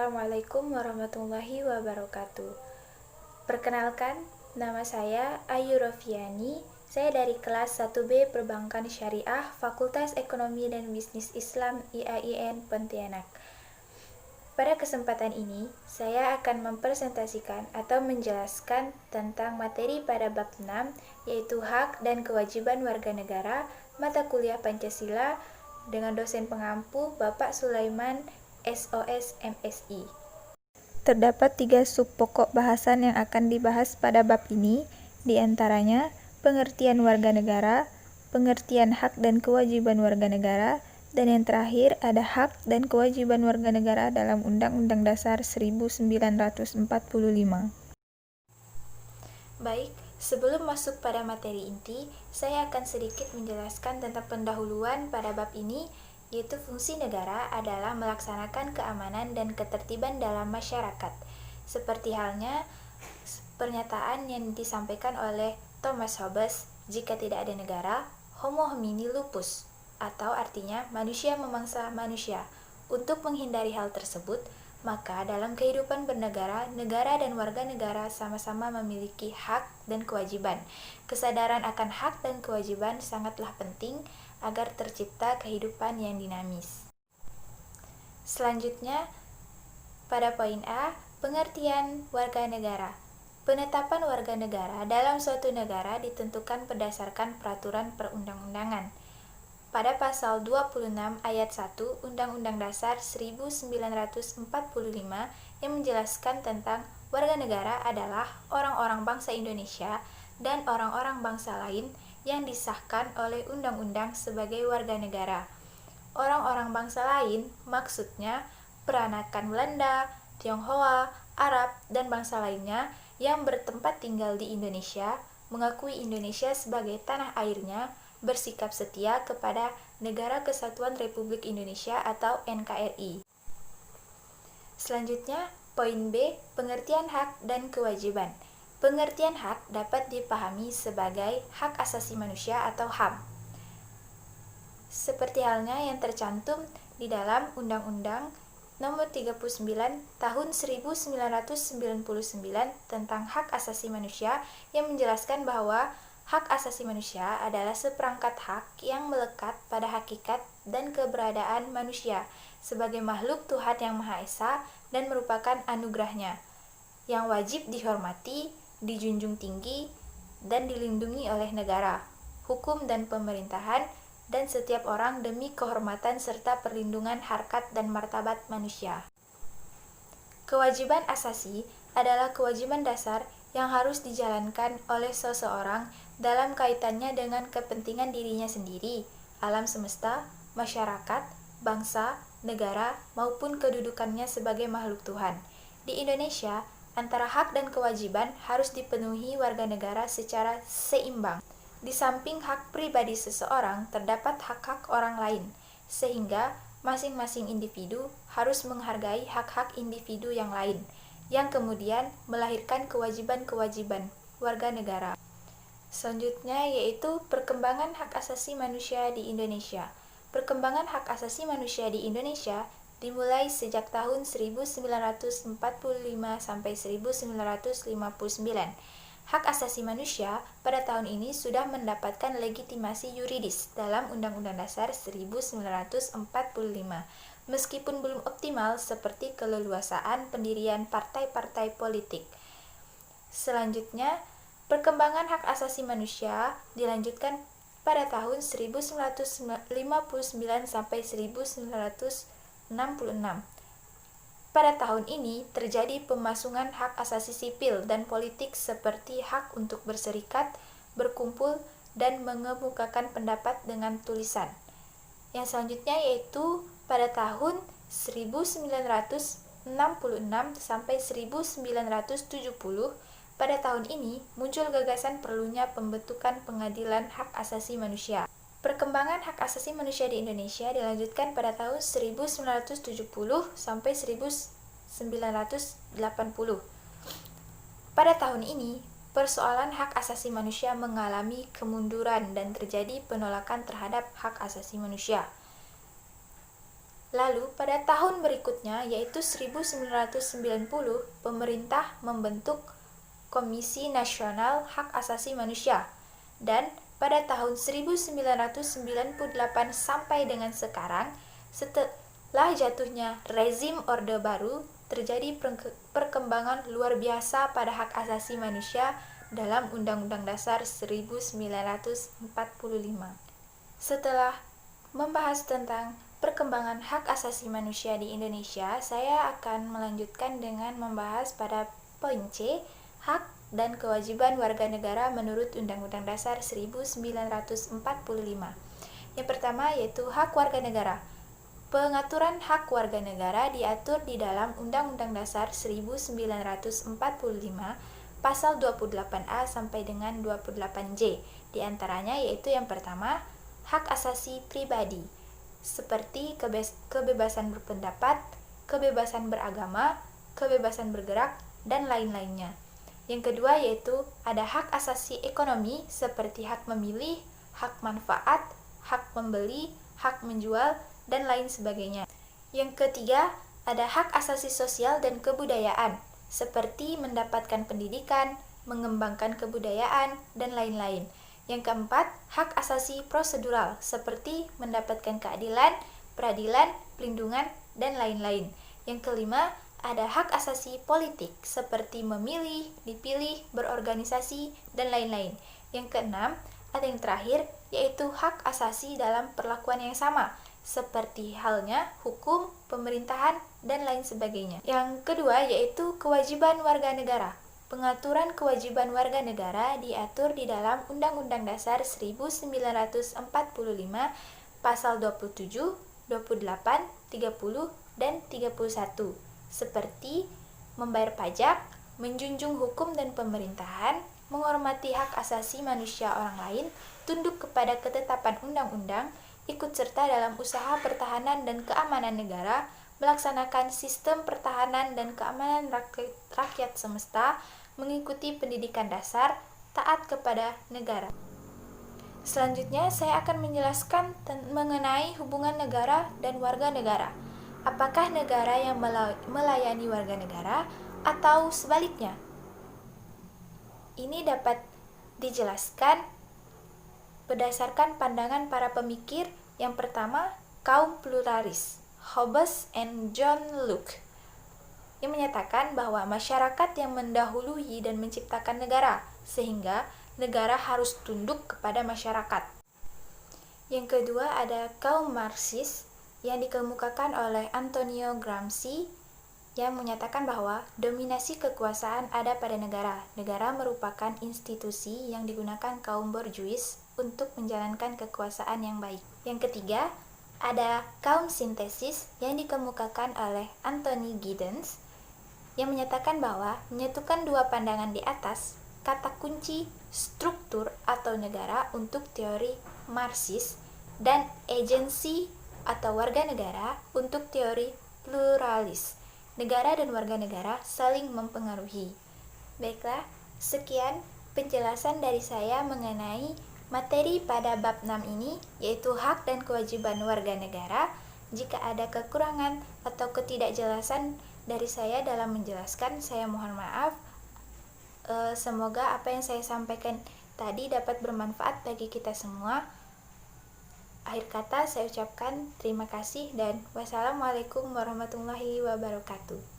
Assalamualaikum warahmatullahi wabarakatuh. Perkenalkan, nama saya Ayu Rofiani. Saya dari kelas 1B Perbankan Syariah, Fakultas Ekonomi dan Bisnis Islam IAIN Pontianak. Pada kesempatan ini, saya akan mempresentasikan atau menjelaskan tentang materi pada bab 6, yaitu hak dan kewajiban warga negara, mata kuliah Pancasila, dengan dosen pengampu Bapak Sulaiman SOS MSI. Terdapat 3 sub pokok bahasan yang akan dibahas pada bab ini, di antaranya pengertian warga negara, pengertian hak dan kewajiban warga negara, dan yang terakhir ada hak dan kewajiban warga negara dalam Undang-Undang Dasar 1945. Baik, sebelum masuk pada materi inti, saya akan sedikit menjelaskan tentang pendahuluan pada bab ini, yaitu fungsi negara adalah melaksanakan keamanan dan ketertiban dalam masyarakat. Seperti halnya pernyataan yang disampaikan oleh Thomas Hobbes, jika tidak ada negara, homo homini lupus, atau artinya manusia memangsa manusia. Untuk menghindari hal tersebut, maka dalam kehidupan bernegara, negara dan warga negara sama-sama memiliki hak dan kewajiban. Kesadaran akan hak dan kewajiban sangatlah penting agar tercipta kehidupan yang dinamis. Selanjutnya, pada poin A, pengertian warga negara. Penetapan warga negara dalam suatu negara ditentukan berdasarkan peraturan perundang-undangan. Pada pasal 26 ayat 1 Undang-Undang Dasar 1945 yang menjelaskan tentang warga negara adalah orang-orang bangsa Indonesia dan orang-orang bangsa lain yang disahkan oleh undang-undang sebagai warga negara. Orang-orang bangsa lain maksudnya peranakan Belanda, Tionghoa, Arab, dan bangsa lainnya yang bertempat tinggal di Indonesia, mengakui Indonesia sebagai tanah airnya, bersikap setia kepada Negara Kesatuan Republik Indonesia atau NKRI. Selanjutnya, poin B, pengertian hak dan kewajiban. Pengertian hak dapat dipahami sebagai hak asasi manusia atau HAM. Seperti halnya yang tercantum di dalam Undang-Undang Nomor 39 Tahun 1999 tentang Hak Asasi Manusia yang menjelaskan bahwa hak asasi manusia adalah seperangkat hak yang melekat pada hakikat dan keberadaan manusia sebagai makhluk Tuhan yang Maha Esa dan merupakan anugerahnya, yang wajib dihormati, dijunjung tinggi, dan dilindungi oleh negara, hukum dan pemerintahan, dan setiap orang demi kehormatan serta perlindungan harkat dan martabat manusia. Kewajiban asasi adalah kewajiban dasar yang harus dijalankan oleh seseorang dalam kaitannya dengan kepentingan dirinya sendiri, alam semesta, masyarakat, bangsa, negara, maupun kedudukannya sebagai makhluk Tuhan. Di Indonesia, antara hak dan kewajiban harus dipenuhi warga negara secara seimbang. Di samping hak pribadi seseorang, terdapat hak-hak orang lain, sehingga masing-masing individu harus menghargai hak-hak individu yang lain, yang kemudian melahirkan kewajiban-kewajiban warga negara. Selanjutnya yaitu perkembangan hak asasi manusia di Indonesia. Perkembangan hak asasi manusia di Indonesia dimulai sejak tahun 1945 sampai 1959. Hak asasi manusia pada tahun ini sudah mendapatkan legitimasi yuridis dalam Undang-Undang Dasar 1945, meskipun belum optimal seperti keleluasaan pendirian partai-partai politik. Selanjutnya, perkembangan hak asasi manusia dilanjutkan pada tahun 1959 sampai 1966. Pada tahun ini terjadi pemasungan hak asasi sipil dan politik seperti hak untuk berserikat, berkumpul, dan mengemukakan pendapat dengan tulisan. Yang selanjutnya yaitu pada tahun 1966 sampai 1970, pada tahun ini muncul gagasan perlunya pembentukan pengadilan hak asasi manusia. Perkembangan hak asasi manusia di Indonesia dilanjutkan pada tahun 1970 sampai 1980. Pada tahun ini, persoalan hak asasi manusia mengalami kemunduran dan terjadi penolakan terhadap hak asasi manusia. Lalu pada tahun berikutnya yaitu 1990, pemerintah membentuk Komisi Nasional Hak Asasi Manusia. Dan pada tahun 1998 sampai dengan sekarang, setelah jatuhnya rezim Orde Baru, terjadi perkembangan luar biasa pada hak asasi manusia dalam Undang-Undang Dasar 1945. Setelah membahas tentang perkembangan hak asasi manusia di Indonesia, saya akan melanjutkan dengan membahas pada poin C, hak dan kewajiban warga negara menurut Undang-Undang Dasar 1945. Yang pertama yaitu hak warga negara. Pengaturan hak warga negara diatur di dalam Undang-Undang Dasar 1945 pasal 28A sampai dengan 28J. Di antaranya yaitu yang pertama, hak asasi pribadi, seperti kebebasan berpendapat, kebebasan beragama, kebebasan bergerak, dan lain-lainnya. Yang kedua yaitu ada hak asasi ekonomi seperti hak memilih, hak manfaat, hak membeli, hak menjual, dan lain sebagainya. Yang ketiga ada hak asasi sosial dan kebudayaan seperti mendapatkan pendidikan, mengembangkan kebudayaan, dan lain-lain. Yang keempat, hak asasi prosedural seperti mendapatkan keadilan, peradilan, pelindungan, dan lain-lain. Yang kelima, ada hak asasi politik seperti memilih, dipilih, berorganisasi, dan lain-lain. Yang keenam, ada yang terakhir yaitu hak asasi dalam perlakuan yang sama seperti halnya hukum, pemerintahan, dan lain sebagainya. Yang kedua yaitu kewajiban warga negara. Pengaturan kewajiban warga negara diatur di dalam Undang-Undang Dasar 1945 pasal 27, 28, 30, dan 31 seperti membayar pajak, menjunjung hukum dan pemerintahan, menghormati hak asasi manusia orang lain, tunduk kepada ketetapan undang-undang, ikut serta dalam usaha pertahanan dan keamanan negara, melaksanakan sistem pertahanan dan keamanan rakyat semesta, mengikuti pendidikan dasar, taat kepada negara. Selanjutnya, saya akan menjelaskan mengenai hubungan negara dan warga negara. Apakah negara yang melayani warga negara atau sebaliknya? Ini dapat dijelaskan berdasarkan pandangan para pemikir. Yang pertama, kaum pluralis, Hobbes and John Locke, yang menyatakan bahwa masyarakat yang mendahului dan menciptakan negara, sehingga negara harus tunduk kepada masyarakat. Yang kedua ada kaum Marxis yang dikemukakan oleh Antonio Gramsci yang menyatakan bahwa dominasi kekuasaan ada pada negara. Negara merupakan institusi yang digunakan kaum borjuis untuk menjalankan kekuasaan yang baik. Yang ketiga ada kaum sintesis yang dikemukakan oleh Anthony Giddens yang menyatakan bahwa menyatukan dua pandangan di atas, kata kunci struktur atau negara untuk teori Marxis dan agensi atau warga negara untuk teori pluralis. Negara dan warga negara saling mempengaruhi. Baiklah, sekian penjelasan dari saya mengenai materi pada bab 6 ini, yaitu hak dan kewajiban warga negara. Jika ada kekurangan atau ketidakjelasan dari saya dalam menjelaskan, saya mohon maaf. Semoga apa yang saya sampaikan tadi dapat bermanfaat bagi kita semua. Akhir kata saya ucapkan terima kasih dan wassalamualaikum warahmatullahi wabarakatuh.